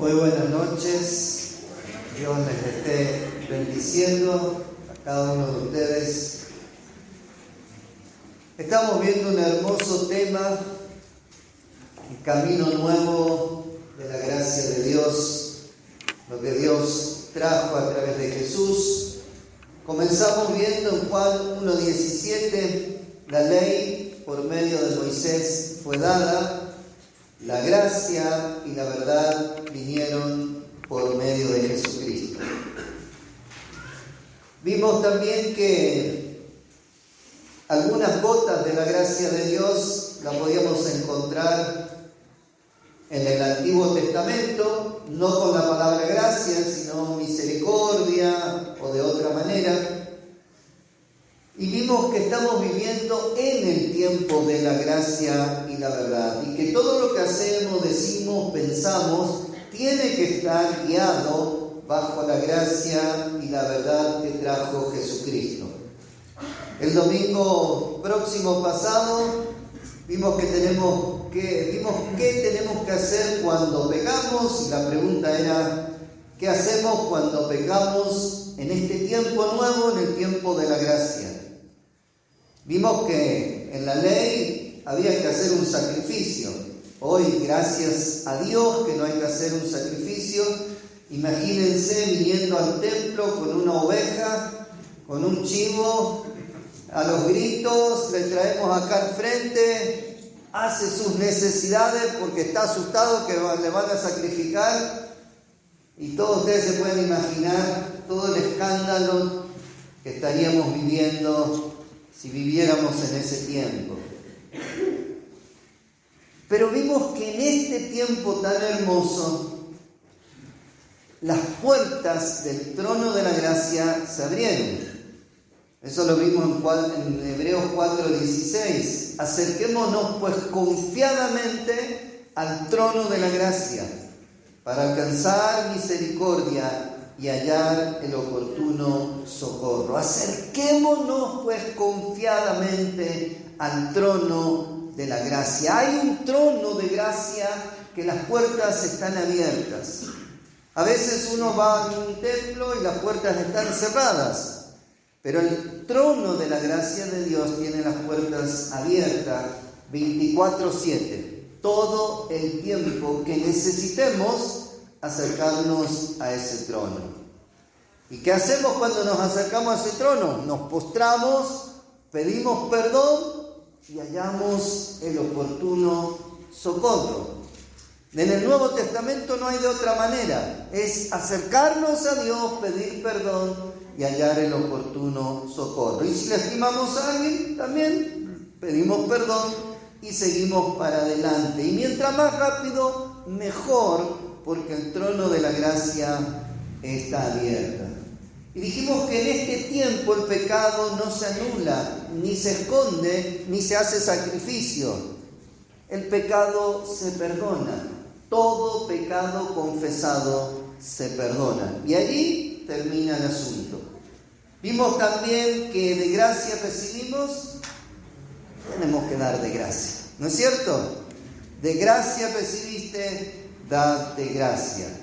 Muy buenas noches, Dios les esté bendiciendo a cada uno de ustedes. Estamos viendo un hermoso tema, el camino nuevo de la gracia de Dios, lo que Dios trajo a través de Jesús. Comenzamos viendo en Juan 1:17, la ley por medio de Moisés fue dada, la gracia y la verdad vinieron por medio de Jesucristo. Vimos también que algunas gotas de la gracia de Dios la podíamos encontrar en el Antiguo Testamento, no con la palabra gracia, sino misericordia o de otra manera. Y vimos que estamos viviendo en el tiempo de la gracia y la verdad, y que todo lo que hacemos, decimos, pensamos, tiene que estar guiado bajo la gracia y la verdad que trajo Jesucristo. El domingo próximo pasado vimos qué tenemos que hacer cuando pecamos, y la pregunta era: ¿qué hacemos cuando pecamos en este tiempo nuevo, en el tiempo de la gracia? Vimos que en la ley había que hacer un sacrificio. Hoy, gracias a Dios que no hay que hacer un sacrificio. Imagínense viniendo al templo con una oveja, con un chivo, a los gritos, le traemos acá al frente, hace sus necesidades porque está asustado que le van a sacrificar. Y todos ustedes se pueden imaginar todo el escándalo que estaríamos viviendo si viviéramos en ese tiempo. Pero vimos que en este tiempo tan hermoso, las puertas del trono de la gracia se abrieron. Eso lo vimos en Hebreos 4:16. Acerquémonos pues confiadamente al trono de la gracia, para alcanzar misericordia y hallar el oportuno socorro. Acerquémonos pues confiadamente al trono de la gracia. Hay un trono de gracia que las puertas están abiertas. A veces uno va a un templo y las puertas están cerradas, pero el trono de la gracia de Dios tiene las puertas abiertas 24/7, todo el tiempo que necesitemos acercarnos a ese trono. ¿Y qué hacemos cuando nos acercamos a ese trono? Nos postramos, pedimos perdón y hallamos el oportuno socorro. En el Nuevo Testamento no hay de otra manera. Es acercarnos a Dios, pedir perdón y hallar el oportuno socorro. Y si lastimamos a alguien, también pedimos perdón y seguimos para adelante. Y mientras más rápido, mejor, porque el trono de la gracia está abierto. Y dijimos que en este tiempo el pecado no se anula, ni se esconde, ni se hace sacrificio. El pecado se perdona. Todo pecado confesado se perdona. Y allí termina el asunto. Vimos también que de gracia recibimos, tenemos que dar de gracia. ¿No es cierto? De gracia recibiste, dad de gracia.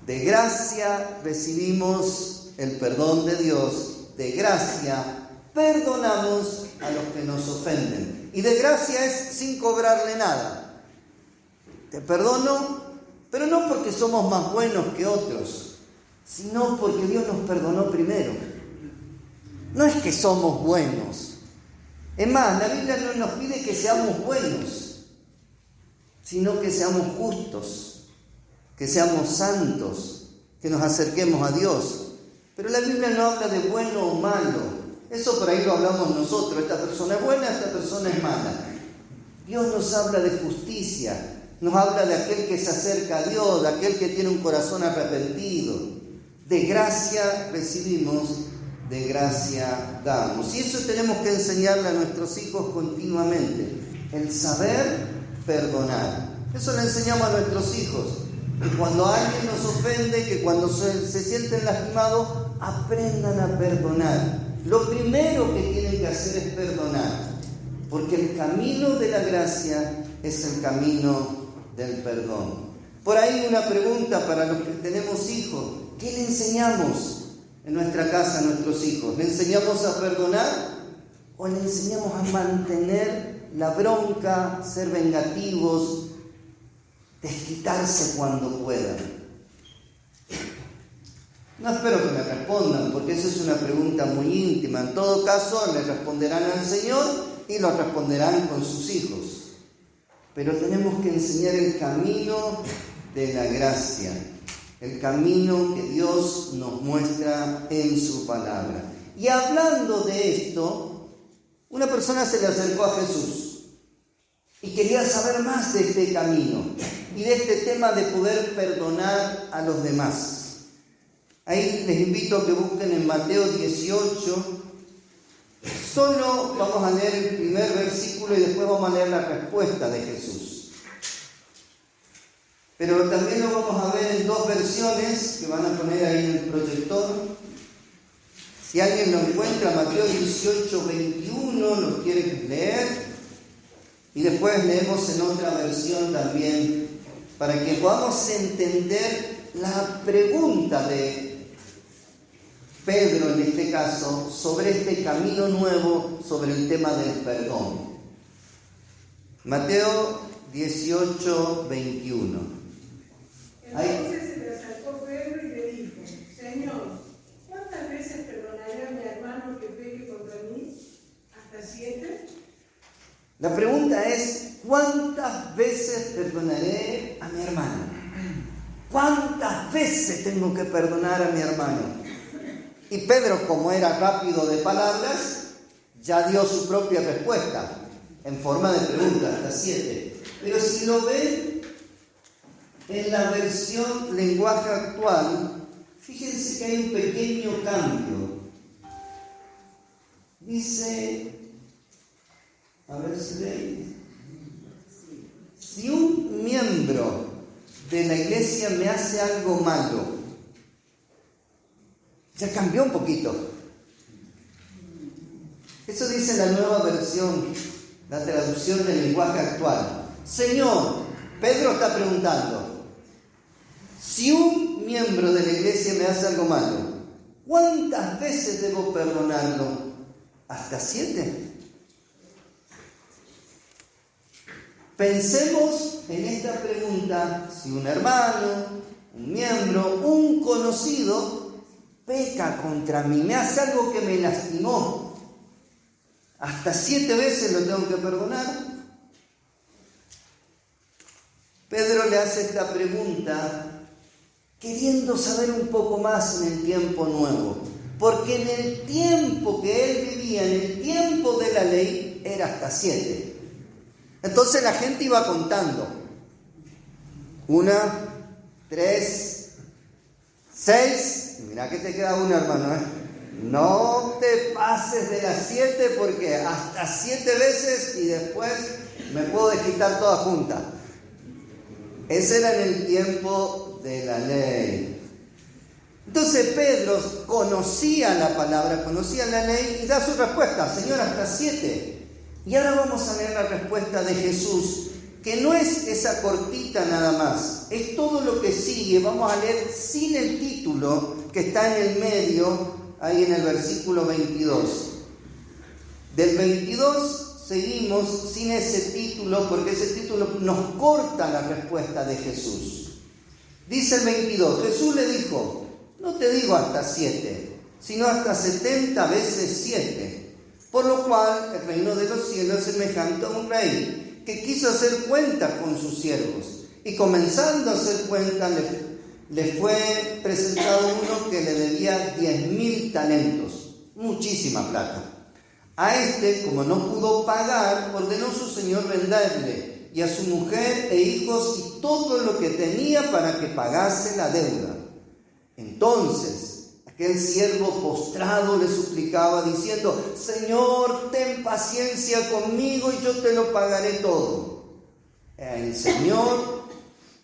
De gracia recibimos el perdón de Dios. De gracia perdonamos a los que nos ofenden. Y de gracia es sin cobrarle nada. Te perdono, pero no porque somos más buenos que otros, sino porque Dios nos perdonó primero. No es que somos buenos. Es más, la Biblia no nos pide que seamos buenos, sino que seamos justos, que seamos santos, que nos acerquemos a Dios. Pero la Biblia no habla de bueno o malo. Eso por ahí lo hablamos nosotros. Esta persona es buena, esta persona es mala. Dios nos habla de justicia. Nos habla de aquel que se acerca a Dios, de aquel que tiene un corazón arrepentido. De gracia recibimos, de gracia damos. Y eso tenemos que enseñarle a nuestros hijos continuamente. El saber perdonar. Eso le enseñamos a nuestros hijos. Que cuando alguien nos ofende, que cuando se sienten lastimados, aprendan a perdonar. Lo primero que tienen que hacer es perdonar. Porque el camino de la gracia es el camino del perdón. Por ahí una pregunta para los que tenemos hijos. ¿Qué le enseñamos en nuestra casa a nuestros hijos? ¿Le enseñamos a perdonar o le enseñamos a mantener la bronca, ser vengativos, desquitarse cuando puedan? No espero que me respondan, porque esa es una pregunta muy íntima. En todo caso, le responderán al Señor y lo responderán con sus hijos. Pero tenemos que enseñar el camino de la gracia, el camino que Dios nos muestra en su palabra. Y hablando de esto, una persona se le acercó a Jesús y quería saber más de este camino y de este tema de poder perdonar a los demás. Ahí les invito a que busquen en Mateo 18. Solo vamos a leer el primer versículo y después vamos a leer la respuesta de Jesús. Pero también lo vamos a ver en dos versiones que van a poner ahí en el proyector. Si alguien lo encuentra, Mateo 18, 21, lo quiere leer. Y después leemos en otra versión también, para que podamos entender la pregunta de Pedro, en este caso, sobre este camino nuevo, sobre el tema del perdón. Mateo 18, 21. Entonces se le acercó Pedro y le dijo: Señor, ¿cuántas veces perdonaré a mi hermano que peque contra mí? ¿Hasta 7? La pregunta es: ¿cuántas veces perdonaré a mi hermano? ¿Cuántas veces tengo que perdonar a mi hermano? Y Pedro, como era rápido de palabras, ya dio su propia respuesta en forma de pregunta, hasta 7. Pero si lo ven en la versión lenguaje actual, fíjense que hay un pequeño cambio. Dice, a ver si veis, si un miembro de la iglesia me hace algo malo, ya cambió un poquito. Eso dice la nueva versión, la traducción del lenguaje actual. Señor, Pedro está preguntando, si un miembro de la iglesia me hace algo malo, ¿cuántas veces debo perdonarlo? ¿Hasta 7? Pensemos en esta pregunta: si un hermano, un miembro, un conocido peca contra mí, me hace algo que me lastimó, ¿hasta 7 veces lo tengo que perdonar? Pedro le hace esta pregunta queriendo saber un poco más en el tiempo nuevo, porque en el tiempo que él vivía, en el tiempo de la ley, era hasta 7. Entonces la gente iba contando: 1, 3, 6, mirá que te queda una, hermano, no te pases de las 7, porque hasta 7 veces y después me puedo desquitar toda junta. Ese era en el tiempo de la ley. Entonces Pedro conocía la palabra, conocía la ley y da su respuesta: Señor, hasta 7. Y ahora vamos a leer la respuesta de Jesús, que no es esa cortita nada más, es todo lo que sigue. Vamos a leer sin el título que está en el medio, ahí en el versículo 22. Del 22 seguimos sin ese título, porque ese título nos corta la respuesta de Jesús. Dice el 22, Jesús le dijo: no te digo hasta 7, sino hasta 70 veces 7. Por lo cual el reino de los cielos es semejante a un rey que quiso hacer cuenta con sus siervos, y comenzando a hacer cuenta le fue presentado uno que le debía 10,000 talentos, muchísima plata. A este, como no pudo pagar, ordenó su señor venderle, y a su mujer e hijos y todo lo que tenía, para que pagase la deuda. Entonces aquel siervo postrado le suplicaba diciendo: Señor, ten paciencia conmigo y yo te lo pagaré todo. El Señor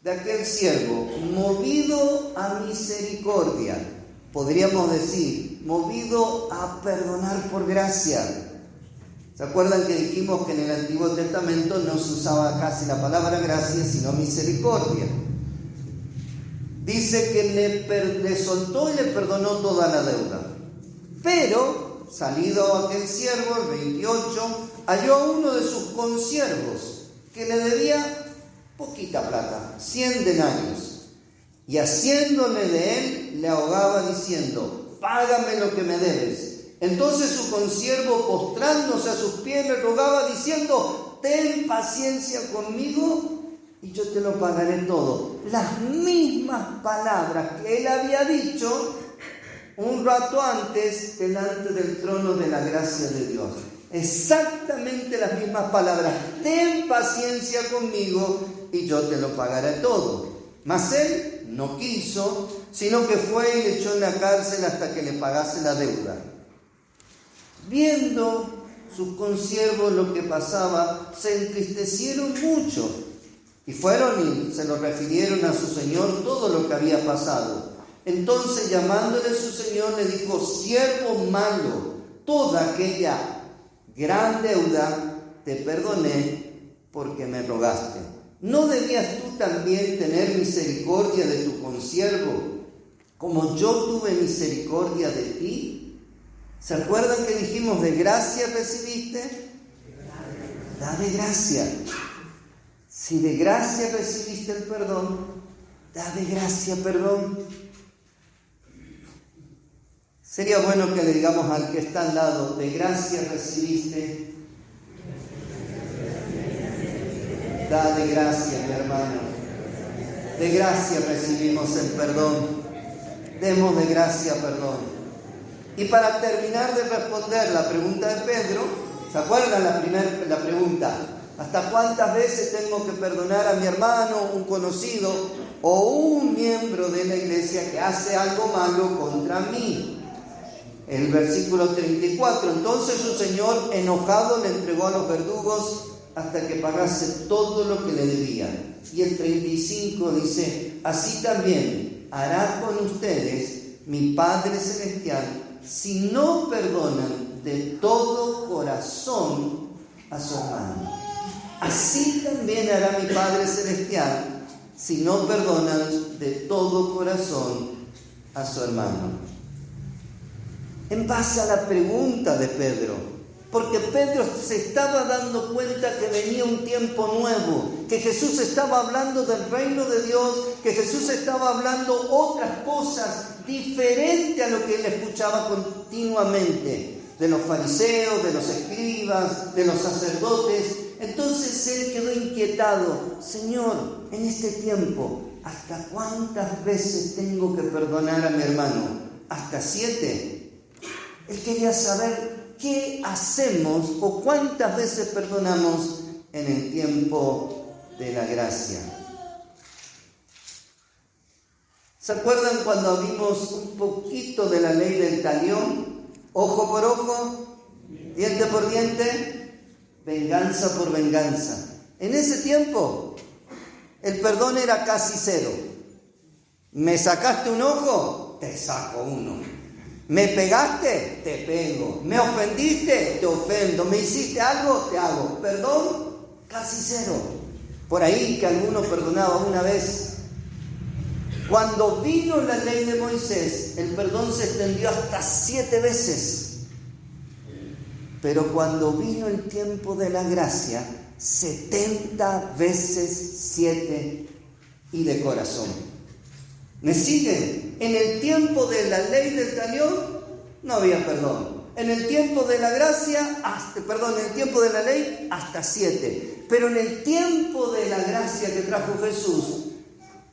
de aquel siervo, movido a misericordia, podríamos decir, movido a perdonar por gracia. ¿Se acuerdan que dijimos que en el Antiguo Testamento no se usaba casi la palabra gracia, sino misericordia? dice que le soltó y le perdonó toda la deuda. Pero, salido aquel siervo, el 28, halló a uno de sus consiervos que le debía poquita plata, 100 denarios. Y haciéndole de él, le ahogaba diciendo: págame lo que me debes. Entonces su consiervo, postrándose a sus pies, le rogaba diciendo: ten paciencia conmigo y yo te lo pagaré todo. Las mismas palabras que él había dicho un rato antes delante del trono de la gracia de Dios. Exactamente las mismas palabras: ten paciencia conmigo y yo te lo pagaré todo. Mas él no quiso, sino que fue y le echó en la cárcel hasta que le pagase la deuda. Viendo sus consiervos lo que pasaba, se entristecieron mucho y fueron y se lo refirieron a su señor todo lo que había pasado. Entonces, llamándole su señor, le dijo: siervo malo, toda aquella gran deuda te perdoné porque me rogaste. ¿No debías tú también tener misericordia de tu consiervo, como yo tuve misericordia de ti? ¿Se acuerdan que dijimos de gracia recibiste? Da de gracia. Si de gracia recibiste el perdón, da de gracia perdón. Sería bueno que le digamos al que está al lado: de gracia recibiste, da de gracia, mi hermano. De gracia recibimos el perdón. Demos de gracia perdón. Y para terminar de responder la pregunta de Pedro, ¿se acuerdan la pregunta? ¿Hasta cuántas veces tengo que perdonar a mi hermano, un conocido o un miembro de la iglesia que hace algo malo contra mí? El versículo 34, entonces su señor enojado le entregó a los verdugos hasta que pagase todo lo que le debía. Y el 35 dice: así también hará con ustedes mi Padre Celestial si no perdonan de todo corazón a su hermano. Así también hará mi Padre Celestial si no perdonan de todo corazón a su hermano. En base a la pregunta de Pedro, porque Pedro se estaba dando cuenta que venía un tiempo nuevo, que Jesús estaba hablando del reino de Dios, que Jesús estaba hablando otras cosas diferentes a lo que él escuchaba continuamente, de los fariseos, de los escribas, de los sacerdotes. Entonces él quedó inquietado: Señor, en este tiempo, ¿hasta cuántas veces tengo que perdonar a mi hermano? ¿Hasta 7? Él quería saber qué hacemos o cuántas veces perdonamos en el tiempo de la gracia. ¿Se acuerdan cuando vimos un poquito de la ley del talión? Ojo por ojo, diente por diente, venganza por venganza. En ese tiempo el perdón era casi 0. ¿Me sacaste un ojo? Te saco uno. ¿Me pegaste? Te pego. ¿Me ofendiste? Te ofendo. ¿Me hiciste algo? Te hago. Perdón, casi 0. Por ahí que alguno perdonaba una vez. Cuando vino la ley de Moisés, el perdón se extendió hasta 7 veces. Pero cuando vino el tiempo de la gracia, 70 veces 7 y de corazón. ¿Me siguen? En el tiempo de la ley del talión no había perdón. En el tiempo de la gracia, en el tiempo de la ley, hasta 7. Pero en el tiempo de la gracia que trajo Jesús,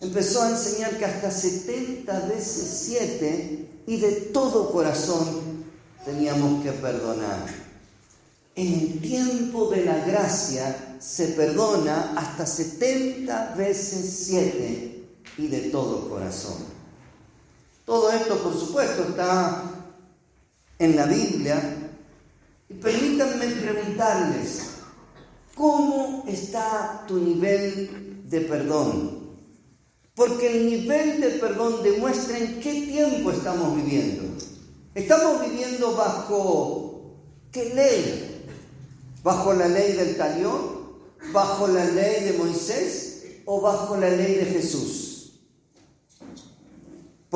empezó a enseñar que hasta 70 veces 7 y de todo corazón teníamos que perdonar. En el tiempo de la gracia se perdona hasta 70 veces 7 y de todo corazón. Todo esto, por supuesto, está en la Biblia. Y permítanme preguntarles: ¿cómo está tu nivel de perdón? Porque el nivel de perdón demuestra en qué tiempo estamos viviendo. ¿Estamos viviendo bajo qué ley? ¿Bajo la ley del talión? ¿Bajo la ley de Moisés? ¿O bajo la ley de Jesús?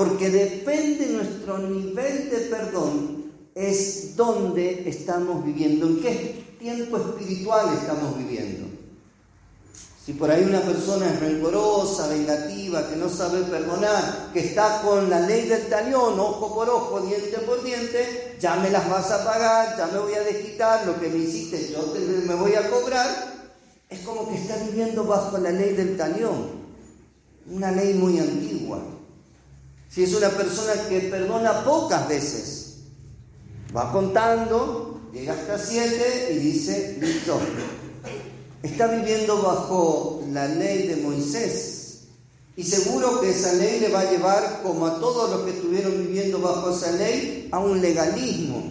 Porque depende nuestro nivel de perdón, es donde estamos viviendo, en qué tiempo espiritual estamos viviendo. Si por ahí una persona es rencorosa, vengativa, que no sabe perdonar, que está con la ley del talión, ojo por ojo, diente por diente, ya me las vas a pagar, ya me voy a desquitar, lo que me hiciste yo me voy a cobrar, es como que está viviendo bajo la ley del talión, una ley muy antigua. Si es una persona que perdona pocas veces, va contando, llega hasta 7 y dice, listo. Está viviendo bajo la ley de Moisés y seguro que esa ley le va a llevar, como a todos los que estuvieron viviendo bajo esa ley, a un legalismo.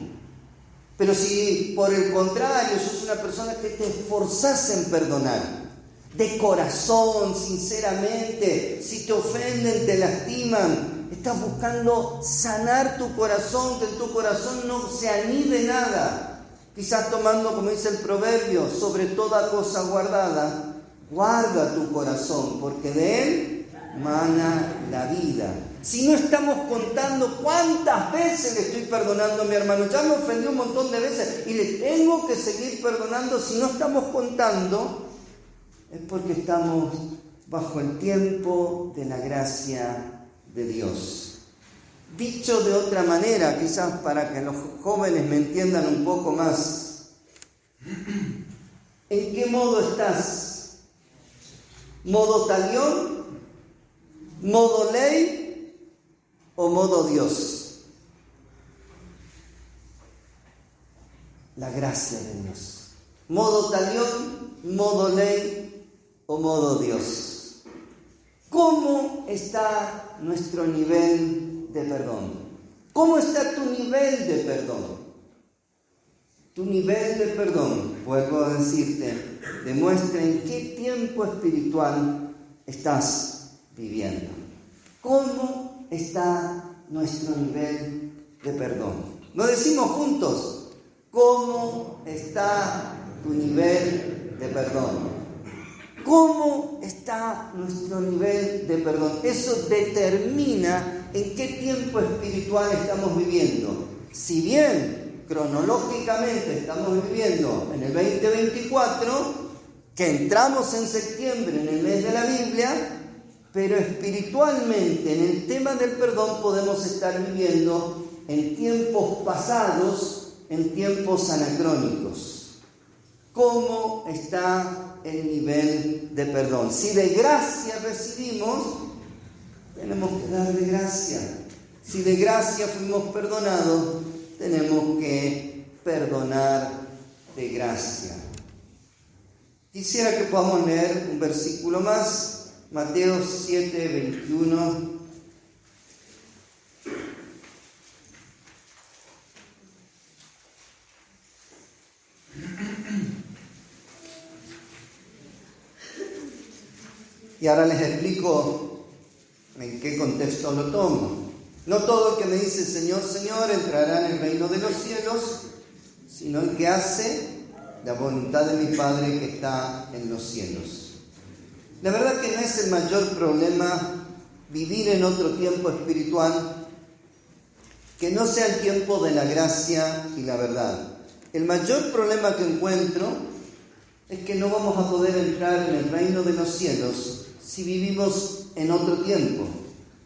Pero si por el contrario sos una persona que te esforzás en perdonar, de corazón, sinceramente, si te ofenden, te lastiman, estás buscando sanar tu corazón, que en tu corazón no se anide nada. Quizás tomando, como dice el proverbio, sobre toda cosa guardada, guarda tu corazón, porque de él mana la vida. Si no estamos contando cuántas veces le estoy perdonando a mi hermano, ya me ofendió un montón de veces y le tengo que seguir perdonando, si no estamos contando, es porque estamos bajo el tiempo de la gracia de Dios. Dicho de otra manera, quizás para que los jóvenes me entiendan un poco más, ¿en qué modo estás? ¿Modo talión? ¿Modo ley? ¿O modo Dios? La gracia de Dios. ¿Modo talión? ¿Modo ley? ¿O modo Dios? ¿Cómo está nuestro nivel de perdón? ¿Cómo está tu nivel de perdón? Tu nivel de perdón, vuelvo a decirte, demuestra en qué tiempo espiritual estás viviendo. ¿Cómo está nuestro nivel de perdón? Lo decimos juntos. ¿Cómo está tu nivel de perdón? ¿Cómo está nuestro nivel de perdón? Eso determina en qué tiempo espiritual estamos viviendo. Si bien cronológicamente estamos viviendo en el 2024, que entramos en septiembre, en el mes de la Biblia, pero espiritualmente en el tema del perdón podemos estar viviendo en tiempos pasados, en tiempos anacrónicos. ¿Cómo está el nivel de perdón? Si de gracia recibimos, tenemos que dar de gracia. Si de gracia fuimos perdonados, tenemos que perdonar de gracia. Quisiera que podamos leer un versículo más, Mateo 7:21. Y ahora les explico en qué contexto lo tomo. No todo el que me dice Señor, Señor entrará en el reino de los cielos, sino el que hace la voluntad de mi Padre que está en los cielos. La verdad que no es el mayor problema vivir en otro tiempo espiritual que no sea el tiempo de la gracia y la verdad. El mayor problema que encuentro es que no vamos a poder entrar en el reino de los cielos si vivimos en otro tiempo,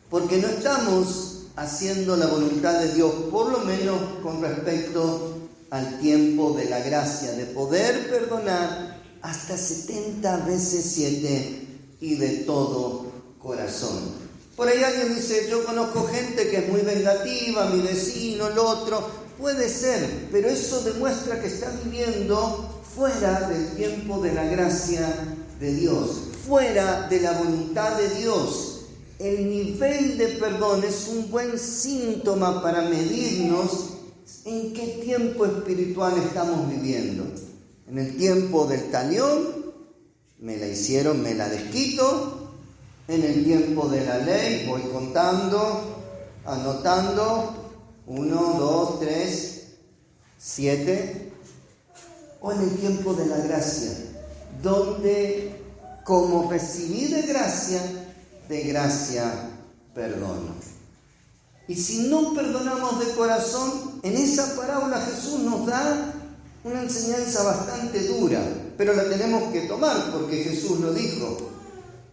porque no estamos haciendo la voluntad de Dios, por lo menos con respecto al tiempo de la gracia, de poder perdonar hasta 70 veces 7 y de todo corazón. Por ahí alguien dice, yo conozco gente que es muy vengativa, mi vecino, el otro. Puede ser, pero eso demuestra que está viviendo fuera del tiempo de la gracia de Dios, fuera de la voluntad de Dios. El nivel de perdón es un buen síntoma para medirnos en qué tiempo espiritual estamos viviendo. En el tiempo del talión, me la hicieron, me la desquito. En el tiempo de la ley, voy contando, anotando, 1, 2, 3, 7. O en el tiempo de la gracia, donde como recibí de gracia perdono. Y si no perdonamos de corazón, en esa parábola Jesús nos da una enseñanza bastante dura, pero la tenemos que tomar porque Jesús lo dijo.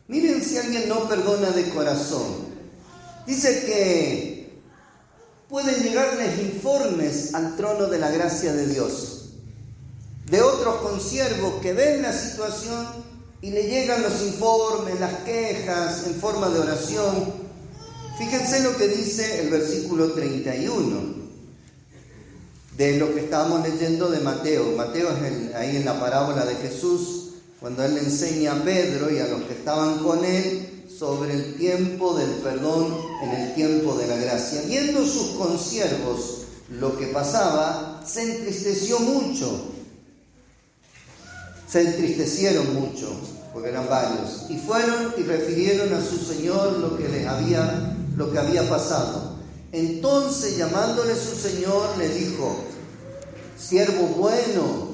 Miren si alguien no perdona de corazón. Dice que pueden llegarles informes al trono de la gracia de Dios, de otros consiervos que ven la situación y le llegan los informes, las quejas en forma de oración. Fíjense lo que dice el versículo 31 de lo que estábamos leyendo de Mateo. Mateo es ahí en la parábola de Jesús, cuando él le enseña a Pedro y a los que estaban con él sobre el tiempo del perdón en el tiempo de la gracia. Viendo sus consiervos lo que pasaba, se entristeció mucho. Se entristecieron mucho, porque eran varios, y fueron y refirieron a su señor lo que había pasado. Entonces, llamándole su señor, le dijo: siervo bueno.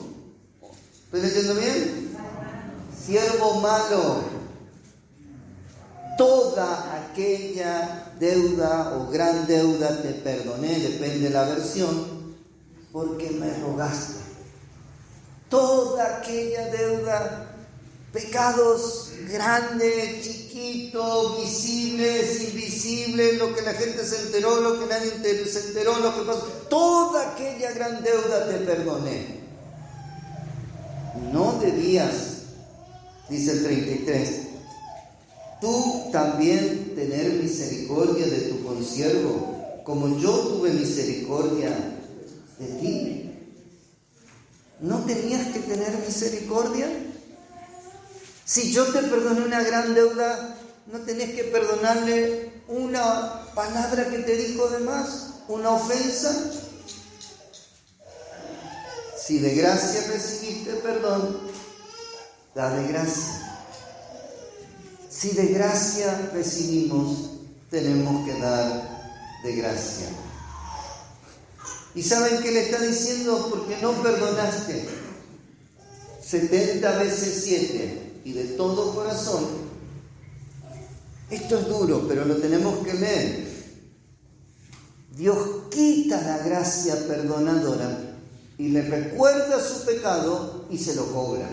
¿Estoy leyendo bien? Siervo malo. Toda aquella deuda o gran deuda te perdoné, depende de la versión, porque me rogaste. Toda aquella deuda, pecados grandes, chiquitos, visibles, invisibles, lo que la gente se enteró, lo que nadie se enteró, lo que pasó, toda aquella gran deuda te perdoné. No debías, dice el 33, tú también tener misericordia de tu consiervo, como yo tuve misericordia de ti. ¿No tenías que tener misericordia? Si yo te perdoné una gran deuda, ¿no tenés que perdonarle una palabra que te dijo de más? ¿Una ofensa? Si de gracia recibiste perdón, da de gracia. Si de gracia recibimos, tenemos que dar de gracia. ¿Y saben qué le está diciendo? Porque no perdonaste 70 veces 7 y de todo corazón. Esto es duro, pero lo tenemos que leer. Dios quita la gracia perdonadora y le recuerda su pecado y se lo cobra.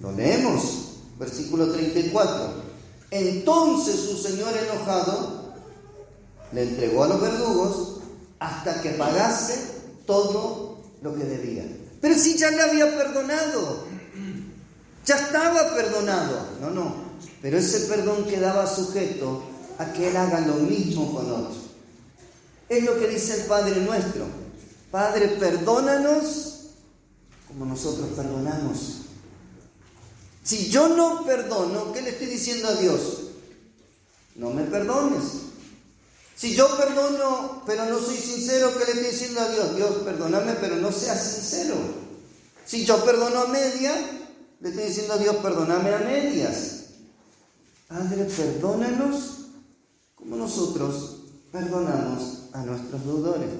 Lo leemos, versículo 34. Entonces su señor enojado le entregó a los verdugos hasta que pagase todo lo que debía. Pero si ya le había perdonado, ya estaba perdonado. No, pero ese perdón quedaba sujeto a que él haga lo mismo con otro. Es lo que dice el Padre nuestro: Padre, perdónanos como nosotros perdonamos. Si yo no perdono, ¿qué le estoy diciendo a Dios? No me perdones. Si yo perdono, pero no soy sincero, ¿qué le estoy diciendo a Dios? Dios, perdóname, pero no seas sincero. Si yo perdono a media, le estoy diciendo a Dios, perdóname a medias. Padre, perdónanos como nosotros perdonamos a nuestros deudores.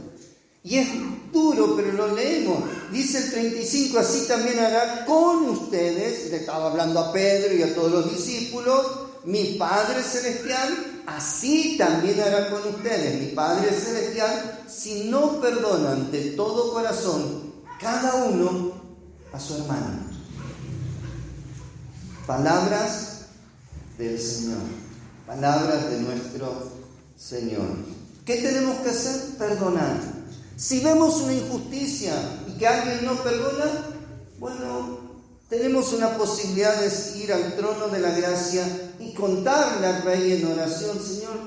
Y es duro, pero lo leemos. Dice el 35, así también hará con ustedes, le estaba hablando a Pedro y a todos los discípulos, mi Padre Celestial, así también hará con ustedes, mi Padre Celestial, si no perdonan de todo corazón cada uno a su hermano. Palabras del Señor, palabras de nuestro Señor. ¿Qué tenemos que hacer? Perdonar. Si vemos una injusticia y que alguien no perdona, bueno, tenemos una posibilidad de ir al trono de la gracia y contarle al Rey en oración: Señor,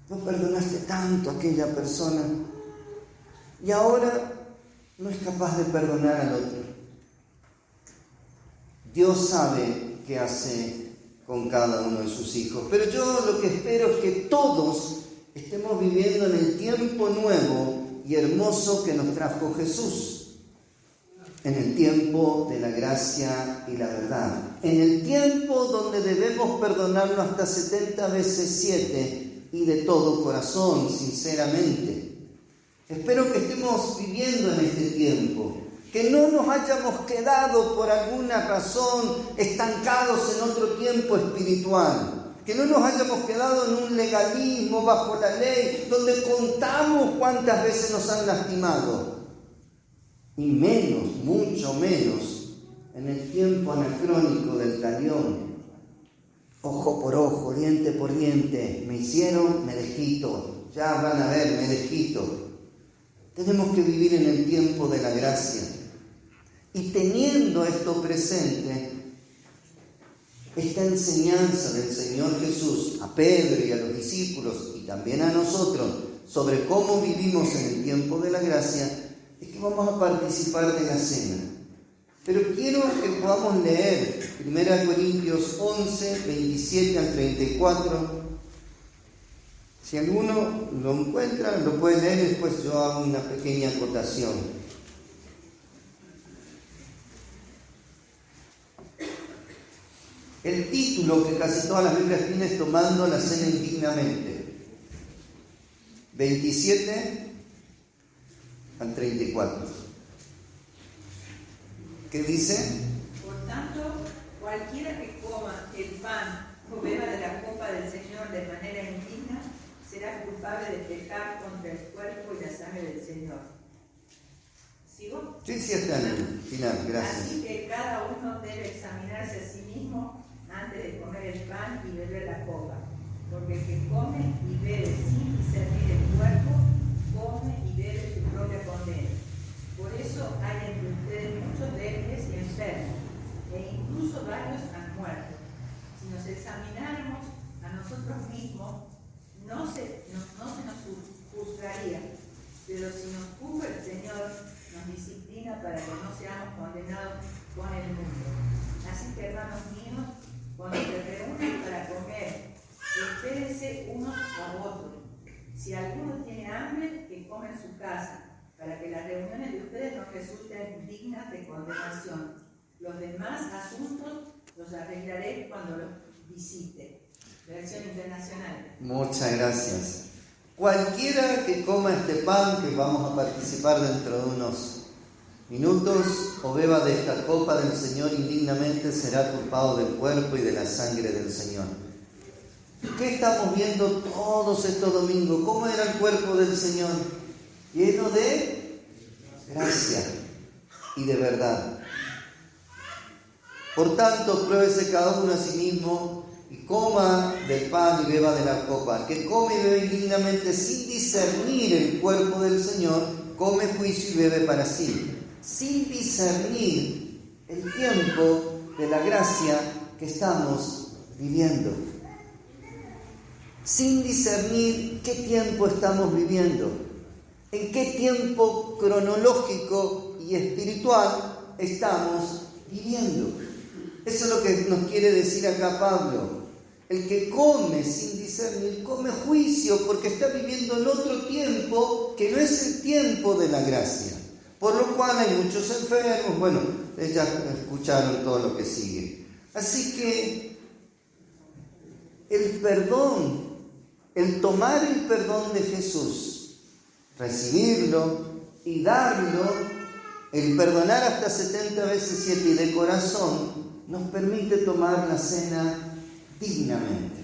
no perdonaste tanto a aquella persona y ahora no es capaz de perdonar al otro. Dios sabe qué hace con cada uno de sus hijos, pero yo lo que espero es que todos estemos viviendo en el tiempo nuevo y hermoso que nos trajo Jesús, en el tiempo de la gracia y la verdad, en el tiempo donde debemos perdonarlo hasta 70 veces 7 y de todo corazón, sinceramente. Espero que estemos viviendo en este tiempo, que no nos hayamos quedado por alguna razón estancados en otro tiempo espiritual. que no nos hayamos quedado en un legalismo bajo la ley, donde contamos cuántas veces nos han lastimado, y menos, mucho menos, en el tiempo anacrónico del talión. Ojo por ojo, diente por diente, me hicieron, me desquito, ya van a ver, me desquito. Tenemos que vivir en el tiempo de la gracia. Y teniendo esto presente, esta enseñanza del Señor Jesús a Pedro y a los discípulos y también a nosotros sobre cómo vivimos en el tiempo de la gracia, es que vamos a participar de la cena. Pero quiero que podamos leer 1 Corintios 11, 27 al 34. Si alguno lo encuentra, lo puede leer y después yo hago una pequeña acotación. El título que casi todas las Biblias tienen es Tomando la cena indignamente. 27 al 34. ¿Qué dice? Por tanto, cualquiera que coma el pan o beba de la copa del Señor de manera indigna, será culpable de pecar contra el cuerpo y la sangre del Señor. ¿Sigo? Sí, está en el final, gracias. Así que cada uno debe examinarse a sí mismo antes de comer el pan y beber la copa. Porque el que come y bebe sin discernir el cuerpo, come y bebe su propia condena. Por eso hay entre ustedes muchos débiles y enfermos, e incluso varios han muerto. Si nos examináramos a nosotros mismos, no se nos juzgaría, pero si nos juzga el Señor, nos disciplina para que no seamos condenados con el mundo. Así que, hermanos míos, cuando se reúnen para comer, espérense unos a otros. Si alguno tiene hambre, que coma en su casa, para que las reuniones de ustedes no resulten dignas de condenación. Los demás asuntos los arreglaré cuando los visite. Versión internacional. Muchas gracias. Cualquiera que coma este pan, que vamos a participar dentro de unos minutos, o beba de esta copa del Señor indignamente, será culpado del cuerpo y de la sangre del Señor. ¿Qué estamos viendo todos estos domingos? ¿Cómo era el cuerpo del Señor? Lleno de gracia y de verdad. Por tanto, pruébese cada uno a sí mismo y coma del pan y beba de la copa. El que come y bebe indignamente sin discernir el cuerpo del Señor, come juicio y bebe para sí, sin discernir el tiempo de la gracia que estamos viviendo. Sin discernir qué tiempo estamos viviendo, en qué tiempo cronológico y espiritual estamos viviendo. Eso es lo que nos quiere decir acá Pablo. El que come sin discernir, come juicio, porque está viviendo en otro tiempo que no es el tiempo de la gracia. Por lo cual hay muchos enfermos. Bueno, ya escucharon todo lo que sigue. Así que el perdón, el tomar el perdón de Jesús, recibirlo y darlo, el perdonar hasta 70 veces 7 y de corazón, nos permite tomar la cena dignamente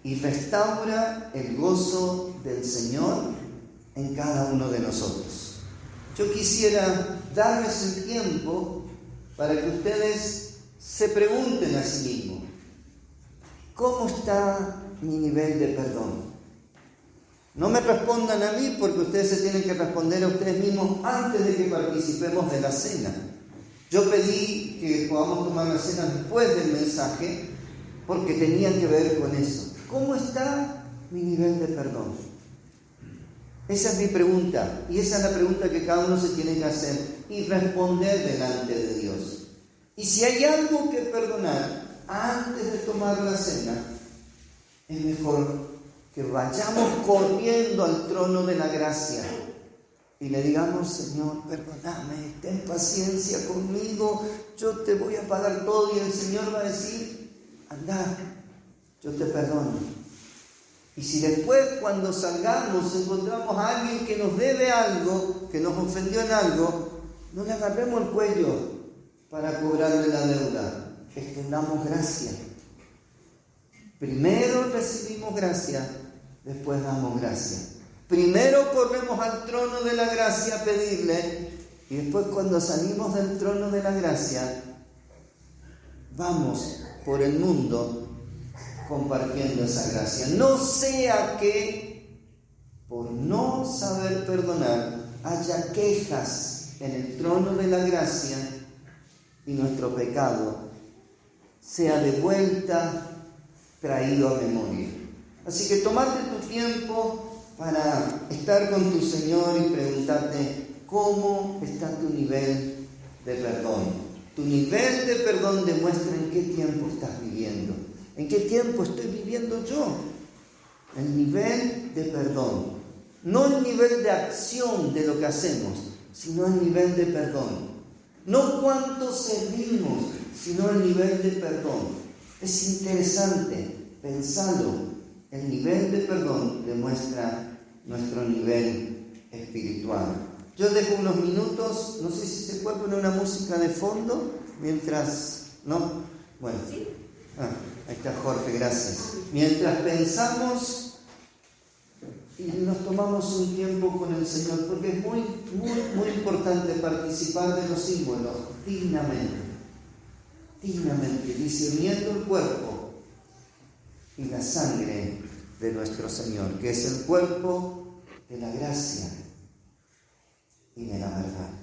y restaura el gozo del Señor en cada uno de nosotros. Yo quisiera darles el tiempo para que ustedes se pregunten a sí mismos: ¿cómo está mi nivel de perdón? No me respondan a mí, porque ustedes se tienen que responder a ustedes mismos antes de que participemos de la cena. Yo pedí que podamos tomar la cena después del mensaje, porque tenía que ver con eso. ¿Cómo está mi nivel de perdón? Esa es mi pregunta, y esa es la pregunta que cada uno se tiene que hacer y responder delante de Dios. Y si hay algo que perdonar antes de tomar la cena, es mejor que vayamos corriendo al trono de la gracia y le digamos: Señor, perdóname, ten paciencia conmigo, yo te voy a pagar todo. Y el Señor va a decir: anda, yo te perdono. Y si después, cuando salgamos, encontramos a alguien que nos debe algo, que nos ofendió en algo, no le agarremos el cuello para cobrarle la deuda, extendamos gracia. Primero recibimos gracia, después damos gracia. Primero corremos al trono de la gracia a pedirle, y después cuando salimos del trono de la gracia, vamos por el mundo compartiendo esa gracia. No sea que por no saber perdonar haya quejas en el trono de la gracia y nuestro pecado sea de vuelta traído a memoria. Así que tomate tu tiempo para estar con tu Señor y preguntarte cómo está tu nivel de perdón. Tu nivel de perdón demuestra en qué tiempo estás viviendo. ¿En qué tiempo estoy viviendo yo? El nivel de perdón. No el nivel de acción de lo que hacemos, sino el nivel de perdón. No cuánto servimos, sino el nivel de perdón. Es interesante, pensarlo. El nivel de perdón demuestra nuestro nivel espiritual. Yo dejo unos minutos, no sé si se puede poner una música de fondo, mientras, ¿no? Bueno, ¿Sí? Ahí está Jorge, gracias. Mientras pensamos y nos tomamos un tiempo con el Señor, porque es muy, muy, muy importante participar de los símbolos dignamente, discerniendo el cuerpo y la sangre de nuestro Señor, que es el cuerpo de la gracia y de la verdad.